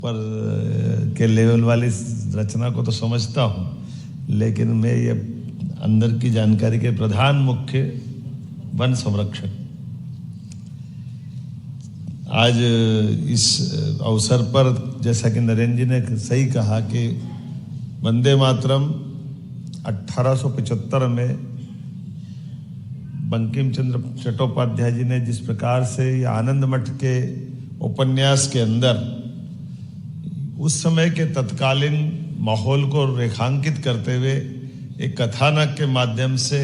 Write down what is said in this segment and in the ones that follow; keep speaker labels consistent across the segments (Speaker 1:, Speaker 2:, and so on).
Speaker 1: पर के लेवल वाली रचना को तो समझता हूँ, लेकिन मैं ये अंदर की जानकारी के प्रधान मुख्य वन संरक्षक आज इस अवसर पर, जैसा कि नरेंद्र जी ने सही कहा कि वंदे मातरम 1875 में बंकिम चंद्र चट्टोपाध्याय जी ने जिस प्रकार से ये आनंद मठ के उपन्यास के अंदर उस समय के तत्कालीन माहौल को रेखांकित करते हुए एक कथानक के माध्यम से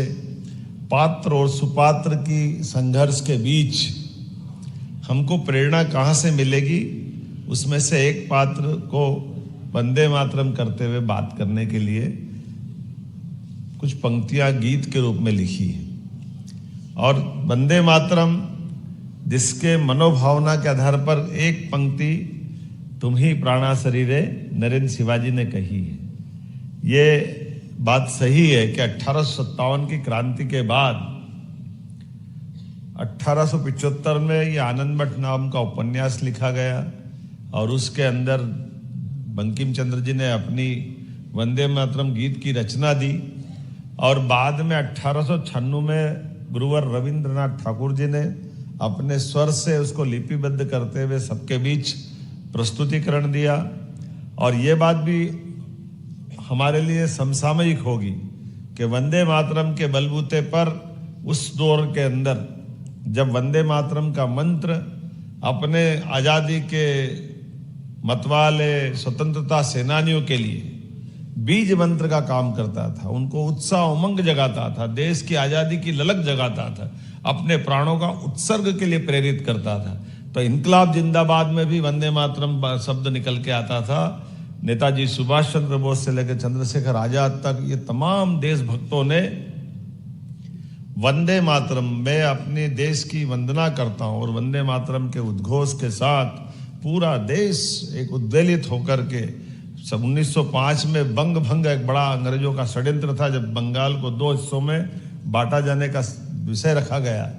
Speaker 1: पात्र और सुपात्र की संघर्ष के बीच हमको प्रेरणा कहाँ से मिलेगी, उसमें से एक पात्र को वंदे मातरम करते हुए बात करने के लिए कुछ पंक्तियां गीत के रूप में लिखी है। और वंदे मातरम जिसके मनोभावना के आधार पर एक पंक्ति तुम ही प्राणा शरीरे नरेंद्र शिवाजी ने कही है। ये बात सही है कि 1857 की क्रांति के बाद 1875 में ये आनंद मठ नाम का उपन्यास लिखा गया और उसके अंदर बंकिम चंद्र जी ने अपनी वंदे मातरम गीत की रचना दी और बाद में 1896 में गुरुवर रविंद्रनाथ ठाकुर जी ने अपने स्वर से उसको लिपिबद्ध करते हुए सबके बीच प्रस्तुतिकरण दिया। और ये बात भी हमारे लिए समसामयिक होगी कि वंदे मातरम के बलबूते पर उस दौर के अंदर जब वंदे मातरम का मंत्र अपने आज़ादी के मतवाले स्वतंत्रता सेनानियों के लिए बीज मंत्र का काम करता था, उनको उत्साह उमंग जगाता था, देश की आज़ादी की ललक जगाता था, अपने प्राणों का उत्सर्ग के लिए प्रेरित करता था। तो इनकलाब जिंदाबाद में भी वंदे मातरम शब्द निकल के आता था। नेताजी सुभाष चंद्र बोस से लेकर चंद्रशेखर आजाद तक ये तमाम देशभक्तों ने वंदे मातरम, मैं अपने देश की वंदना करता हूँ, और वंदे मातरम के उद्घोष के साथ पूरा देश एक उद्वेलित होकर के 1905 में बंग भंग एक बड़ा अंग्रेजों का षड्यंत्र था, जब बंगाल को दो हिस्सों में बांटा जाने का विषय रखा गया,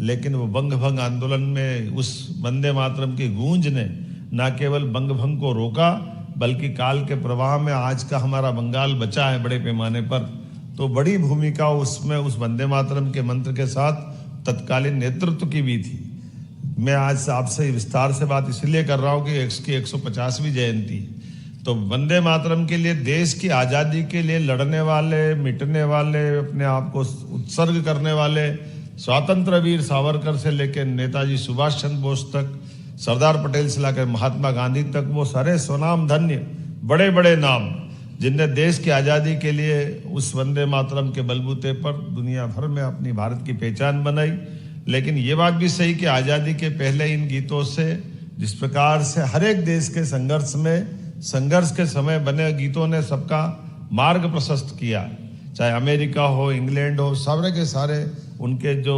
Speaker 1: लेकिन वो बंग भंग आंदोलन में उस वंदे मातरम की गूंज ने न केवल बंग भंग को रोका, बल्कि काल के प्रवाह में आज का हमारा बंगाल बचा है बड़े पैमाने पर। तो बड़ी भूमिका उसमें उस वंदे मातरम के मंत्र के साथ तत्कालीन नेतृत्व की भी थी। मैं आज आपसे विस्तार से बात इसलिए कर रहा हूँ कि इसकी 150वीं जयंती, तो वंदे मातरम के लिए, देश की आज़ादी के लिए लड़ने वाले, मिटने वाले, अपने आप को उत्सर्ग करने वाले स्वतंत्र वीर सावरकर से लेकर नेताजी सुभाष चंद्र बोस तक, सरदार पटेल से लेकर महात्मा गांधी तक, वो सारे स्वनाम धन्य बड़े बड़े नाम जिनने देश की आज़ादी के लिए उस वंदे मातरम के बलबूते पर दुनिया भर में अपनी भारत की पहचान बनाई। लेकिन ये बात भी सही कि आज़ादी के पहले इन गीतों से जिस प्रकार से हर एक देश के संघर्ष के समय बने गीतों ने सबका मार्ग प्रशस्त किया, चाहे अमेरिका हो, इंग्लैंड हो, सारे के सारे उनके जो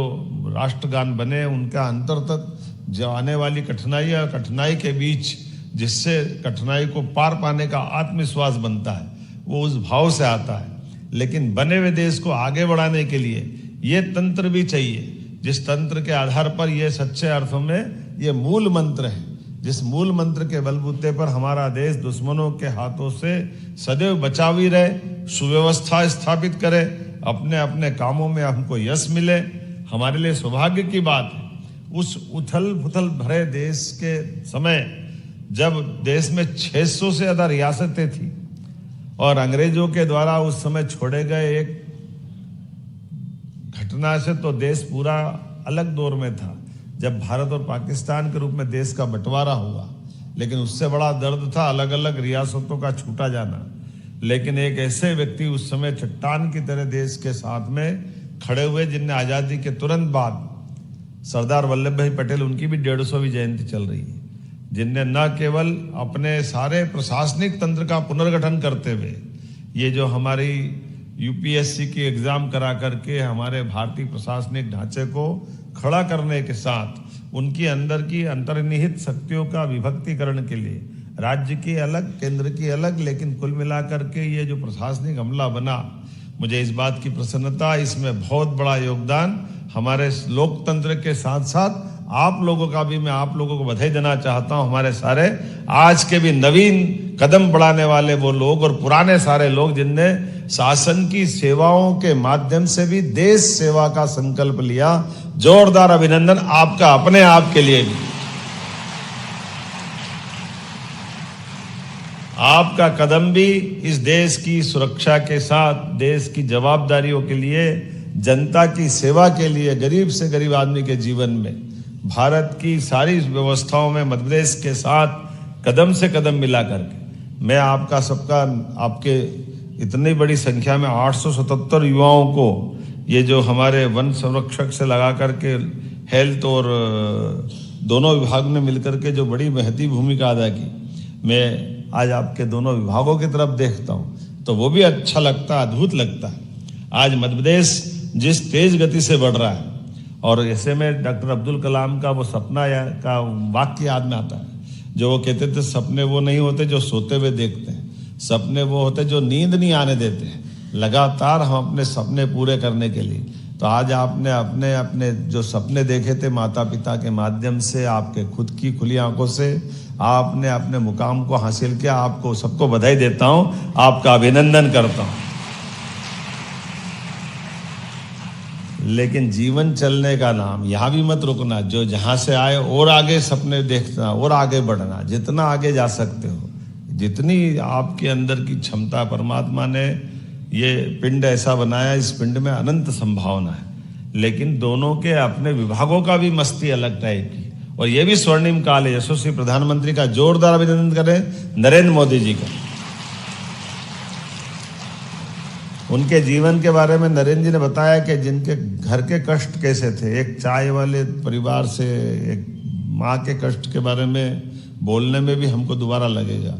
Speaker 1: राष्ट्रगान बने, उनका अंतर्गत जो आने वाली कठिनाई के बीच जिससे कठिनाई को पार पाने का आत्मविश्वास बनता है, वो उस भाव से आता है। लेकिन बने हुए देश को आगे बढ़ाने के लिए ये तंत्र भी चाहिए, जिस तंत्र के आधार पर ये सच्चे अर्थों में ये मूल मंत्र है, जिस मूल मंत्र के बलबूते पर हमारा देश दुश्मनों के हाथों से सदैव बचावी रहे, सुव्यवस्था स्थापित करे, अपने अपने कामों में हमको यश मिले। हमारे लिए सौभाग्य की बात है उस उथल पुथल भरे देश के समय जब देश में 600 से ज्यादा रियासतें थी और अंग्रेजों के द्वारा उस समय छोड़े गए एक घटना से तो देश पूरा अलग दौर में था, जब भारत और पाकिस्तान के रूप में देश का बंटवारा हुआ। लेकिन उससे बड़ा दर्द था अलग अलग रियासतों का छूटा जाना। लेकिन एक ऐसे व्यक्ति उस समय चट्टान की तरह देश के साथ में खड़े हुए, जिनने आज़ादी के तुरंत बाद, सरदार वल्लभ भाई पटेल, उनकी भी 150वीं जयंती चल रही है, जिनने न केवल अपने सारे प्रशासनिक तंत्र का पुनर्गठन करते हुए ये जो हमारी यूपीएससी की एग्जाम करा करके हमारे भारतीय प्रशासनिक ढांचे को खड़ा करने के साथ उनकी अंदर की अंतर्निहित शक्तियों का विभक्तिकरण के लिए राज्य की अलग, केंद्र की अलग, लेकिन कुल मिलाकर के ये जो प्रशासनिक हमला बना, मुझे इस बात की प्रसन्नता, इसमें बहुत बड़ा योगदान हमारे लोकतंत्र के साथ साथ आप लोगों का भी मैं आप लोगों को बधाई देना चाहता हूं। हमारे सारे आज के भी नवीन कदम बढ़ाने वाले वो लोग और पुराने सारे लोग जिनने शासन की सेवाओं के माध्यम से भी देश सेवा का संकल्प लिया, जोरदार अभिनंदन आपका अपने आप के लिए भी। आपका कदम भी इस देश की सुरक्षा के साथ, देश की जवाबदारियों के लिए, जनता की सेवा के लिए, गरीब से गरीब आदमी के जीवन में, भारत की सारी व्यवस्थाओं में मध्य प्रदेश के साथ कदम से कदम मिला करके मैं आपका सबका, आपके इतनी बड़ी संख्या में 877 युवाओं को ये जो हमारे वन संरक्षक से लगा करके हेल्थ और दोनों विभाग ने मिलकर के जो बड़ी महती भूमिका अदा की, मैं आज आपके दोनों विभागों की तरफ देखता हूं तो वो भी अच्छा लगता है, अद्भुत लगता है। आज मध्य प्रदेश जिस तेज गति से बढ़ रहा है, और ऐसे में डॉक्टर अब्दुल कलाम का वो सपना का वाक्य याद में आता है, जो वो कहते थे, सपने वो नहीं होते जो सोते हुए देखते हैं, सपने वो होते जो नींद नहीं आने देते हैं, लगातार हम अपने सपने पूरे करने के लिए। तो आज आपने अपने अपने जो सपने देखे थे माता पिता के माध्यम से, आपके खुद की खुली आंखों से आपने अपने मुकाम को हासिल किया। आपको सबको बधाई देता हूं, आपका अभिनंदन करता हूं। लेकिन जीवन चलने का नाम, यहां भी मत रुकना, जो जहां से आए और आगे सपने देखना और आगे बढ़ना, जितना आगे जा सकते हो, जितनी आपके अंदर की क्षमता, परमात्मा ने ये पिंड ऐसा बनाया, इस पिंड में अनंत संभावना है। लेकिन दोनों के अपने विभागों का भी मस्ती अलग टाइप की, और ये भी स्वर्णिम काल है। यशस्वी प्रधानमंत्री का जोरदार अभिनंदन करें, नरेंद्र मोदी जी का। उनके जीवन के बारे में नरेंद्र जी ने बताया कि जिनके घर के कष्ट कैसे थे, एक चाय वाले परिवार से, एक माँ के कष्ट के बारे में बोलने में भी हमको दोबारा लगेगा।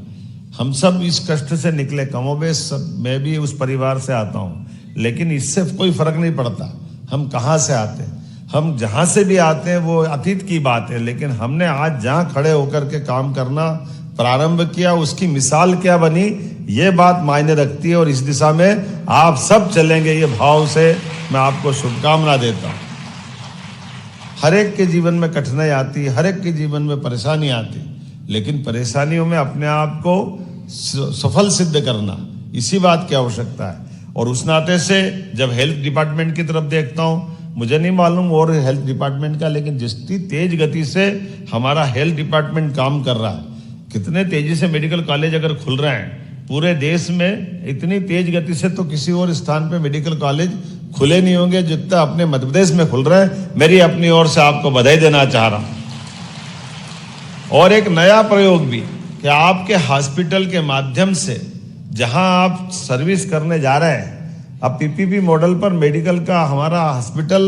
Speaker 1: हम सब इस कष्ट से निकले, कमोबेश सब, मैं भी उस परिवार से आता हूँ, लेकिन इससे कोई फर्क नहीं पड़ता हम कहाँ से आते हैं। हम जहाँ से भी आते हैं वो अतीत की बात है, लेकिन हमने आज जहाँ खड़े होकर के काम करना प्रारंभ किया, उसकी मिसाल क्या बनी, ये बात मायने रखती है। और इस दिशा में आप सब चलेंगे, ये भाव से मैं आपको शुभकामना देता हूँ। हर एक के जीवन में कठिनाई आती, हर एक के जीवन में परेशानी आती, लेकिन परेशानियों में अपने आप को सफल सिद्ध करना, इसी बात की आवश्यकता है। और उस नाते से जब हेल्थ डिपार्टमेंट की तरफ देखता हूँ, मुझे नहीं मालूम और हेल्थ डिपार्टमेंट का, लेकिन जितनी तेज गति से हमारा हेल्थ डिपार्टमेंट काम कर रहा है, कितने तेजी से मेडिकल कॉलेज अगर खुल रहे हैं पूरे देश में, इतनी तेज गति से तो किसी और स्थान पे मेडिकल कॉलेज खुले नहीं होंगे जितना अपने मध्य प्रदेश में खुल रहे हैं। मेरी अपनी ओर से आपको बधाई देना चाह रहा हूं। और एक नया प्रयोग भी कि आपके हॉस्पिटल के माध्यम से जहां आप सर्विस करने जा रहे हैं, अब पीपीपी मॉडल पर मेडिकल का हमारा हॉस्पिटल,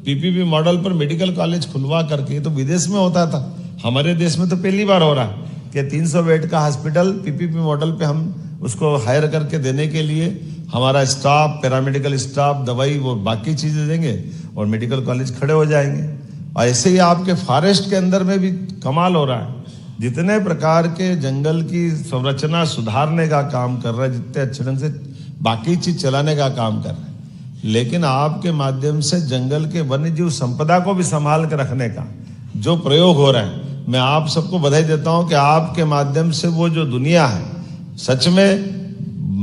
Speaker 1: पीपीपी मॉडल पर मेडिकल कॉलेज खुलवा करके, तो विदेश में होता था, हमारे देश में तो पहली बार हो रहा है कि 300 बेड का हॉस्पिटल पीपीपी मॉडल पे हम उसको हायर करके देने के लिए हमारा स्टाफ, पैरामेडिकल स्टाफ, दवाई, वो बाकी चीजें देंगे और मेडिकल कॉलेज खड़े हो जाएंगे। और ऐसे ही आपके फॉरेस्ट के अंदर में भी कमाल हो रहा है, जितने प्रकार के जंगल की संरचना सुधारने का काम कर रहा है, जितने अच्छे ढंग से बाकी चीज चलाने का काम कर रहे हैं, लेकिन आपके माध्यम से जंगल के वन्य जीव संपदा को भी संभाल कर रखने का जो प्रयोग हो रहा है, मैं आप सबको बधाई देता हूं कि आपके माध्यम से वो जो दुनिया है, सच में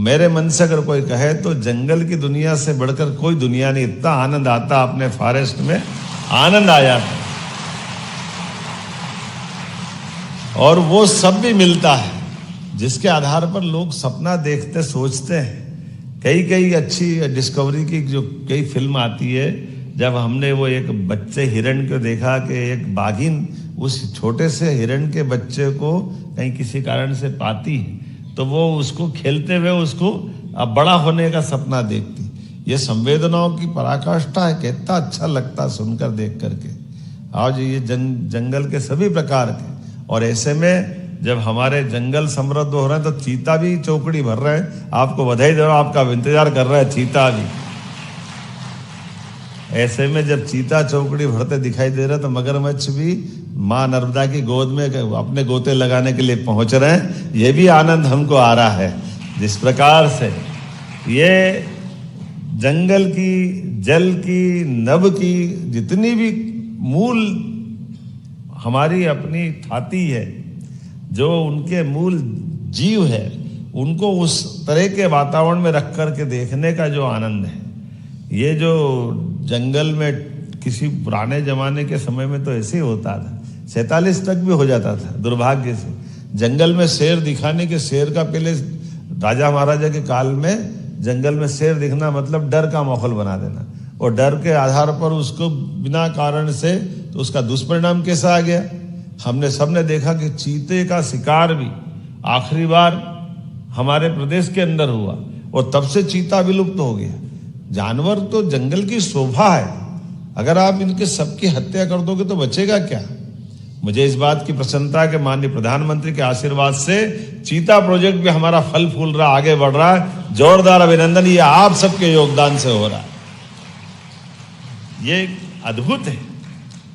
Speaker 1: मेरे मन से अगर कोई कहे तो जंगल की दुनिया से बढ़कर कोई दुनिया नहीं। इतना आनंद आता अपने फॉरेस्ट में, आनंद आ जाता, और वो सब भी मिलता है जिसके आधार पर लोग सपना देखते, सोचते हैं। कई अच्छी डिस्कवरी की जो कई फिल्म आती है, जब हमने वो एक बच्चे हिरण को देखा कि एक बाघिन उस छोटे से हिरण के बच्चे को कहीं किसी कारण से पाती है, तो वो उसको खेलते हुए उसको अब बड़ा होने का सपना देखती। ये संवेदनाओं की पराकाष्ठा है, कितना अच्छा लगता सुनकर, देख करके। आज ये जंगल के सभी प्रकार के, और ऐसे में जब हमारे जंगल समृद्ध हो रहे हैं तो चीता भी चौकड़ी भर रहे हैं। आपको बधाई दे रहा हूं, आपका इंतजार कर रहा है चीता भी। ऐसे में जब चीता चौकड़ी भरते दिखाई दे रहा है तो मगरमच्छ भी माँ नर्मदा की गोद में अपने गोते लगाने के लिए पहुंच रहे हैं। ये भी आनंद हमको आ रहा है। जिस प्रकार से ये जंगल की, जल की, नभ की जितनी भी मूल हमारी अपनी थाती है, जो उनके मूल जीव है, उनको उस तरह के वातावरण में रख कर के देखने का जो आनंद है, ये जो जंगल में किसी पुराने जमाने के समय में तो ऐसे ही होता था, 47 तक भी हो जाता था दुर्भाग्य से। जंगल में शेर दिखाने के, शेर का पहले राजा महाराजा के काल में जंगल में शेर दिखना मतलब डर का माहौल बना देना, और डर के आधार पर उसको बिना कारण से, तो उसका दुष्परिणाम कैसा आ गया। हमने सबने देखा कि चीते का शिकार भी आखिरी बार हमारे प्रदेश के अंदर हुआ, और तब से चीता विलुप्त हो गया। जानवर तो जंगल की शोभा है, अगर आप इनके सबकी हत्या कर दोगे तो बचेगा क्या। मुझे इस बात की प्रसन्नता है कि माननीय प्रधानमंत्री के आशीर्वाद से चीता प्रोजेक्ट भी हमारा फल फूल रहा, आगे बढ़ रहा है। जोरदार अभिनंदन, ये आप सबके योगदान से हो रहा है, ये अद्भुत है।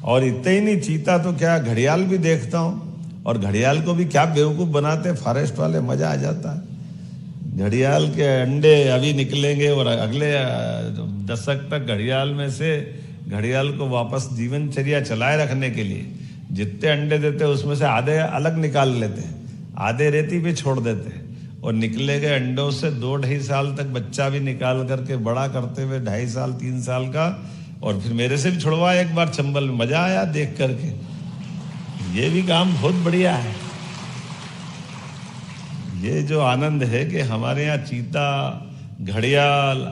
Speaker 1: और इतना ही नहीं, चीता तो क्या, घड़ियाल भी देखता हूं, और घड़ियाल को भी क्या बेवकूफ बनाते फॉरेस्ट वाले, मजा आ जाता है। घड़ियाल के अंडे अभी निकलेंगे, और अगले दशक तक घड़ियाल में से, घड़ियाल को वापस जीवनचर्या चलाए रखने के लिए जितने अंडे देते हैं उसमें से आधे अलग निकाल लेते हैं, आधे रेती पे छोड़ देते हैं, और निकले गए अंडों से 2-2.5 साल तक बच्चा भी निकाल करके बड़ा करते हुए 2.5 साल 3 साल का, और फिर मेरे से भी छुड़वाया एक बार चंबल में, मजा आया देख करके। ये भी काम बहुत बढ़िया है। ये जो आनंद है कि हमारे यहाँ चीता, घड़ियाल,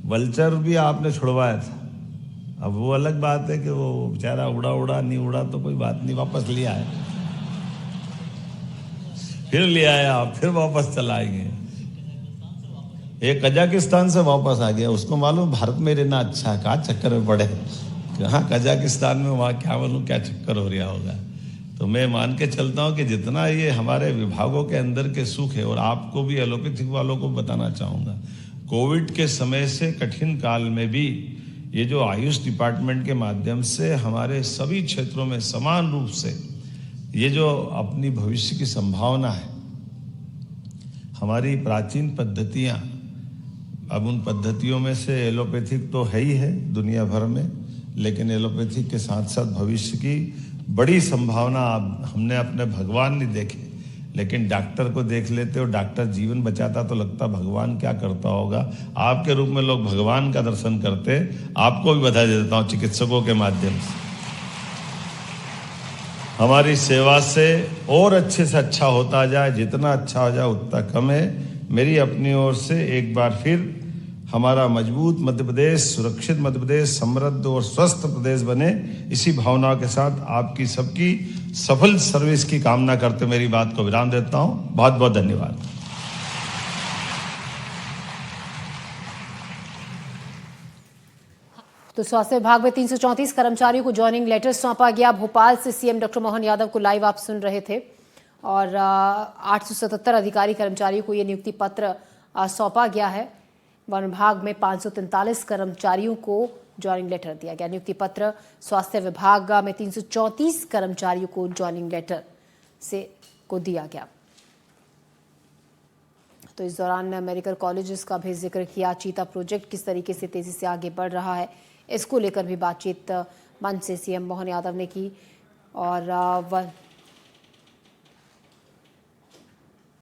Speaker 1: वल्चर भी आपने छुड़वाया था। अब वो अलग बात है कि वो बेचारा उड़ा नहीं उड़ा तो कोई बात नहीं, वापस ले आए, फिर ले आया, फिर वापस चलाएंगे। एक कजाकिस्तान से वापस आ गया, उसको मालूम भारत में रहना अच्छा है, कहाँ चक्कर में पड़े, कहाँ कजाकिस्तान में, वहाँ क्या मालूम क्या चक्कर हो रहा होगा। तो मैं मान के चलता हूँ कि जितना ये हमारे विभागों के अंदर के सुख है, और आपको भी एलोपैथिक वालों को बताना चाहूँगा, कोविड के समय से कठिन काल में भी ये जो आयुष डिपार्टमेंट के माध्यम से हमारे सभी क्षेत्रों में समान रूप से ये जो अपनी भविष्य की संभावना है, हमारी प्राचीन पद्धतियाँ, अब उन पद्धतियों में से एलोपैथिक तो है ही है दुनिया भर में, लेकिन एलोपैथिक के साथ साथ भविष्य की बड़ी संभावना हमने अपने भगवान नहीं देखे, लेकिन डॉक्टर को देख लेते हो, डॉक्टर जीवन बचाता तो लगता भगवान क्या करता होगा। आपके रूप में लोग भगवान का दर्शन करते, आपको भी बधाई देता हूँ चिकित्सकों के माध्यम से। हमारी सेवा से और अच्छे से अच्छा होता जाए, जितना अच्छा हो जाए उतना कम है। मेरी अपनी ओर से एक बार फिर हमारा मजबूत मध्य प्रदेश, सुरक्षित मध्य प्रदेश, समृद्ध और स्वस्थ प्रदेश बने, इसी भावना के साथ आपकी सबकी सफल सर्विस की कामना करते मेरी बात को विराम देता हूं। बहुत बहुत धन्यवाद।
Speaker 2: तो स्वास्थ्य विभाग में 334 कर्मचारियों को ज्वाइनिंग लेटर सौंपा गया। भोपाल से सीएम डॉक्टर मोहन यादव को लाइव आप सुन रहे थे, और 877 अधिकारी कर्मचारियों को ये नियुक्ति पत्र सौंपा गया है। वन विभाग में 543 कर्मचारियों को ज्वाइनिंग लेटर दिया गया। नियुक्ति पत्र स्वास्थ्य विभाग में 334 कर्मचारियों को ज्वाइनिंग लेटर को दिया गया। तो इस दौरान मेडिकल कॉलेजेस का भी जिक्र किया। चीता प्रोजेक्ट किस तरीके से तेजी से आगे बढ़ रहा है, इसको लेकर भी बातचीत मंच से सीएम मोहन यादव ने की। और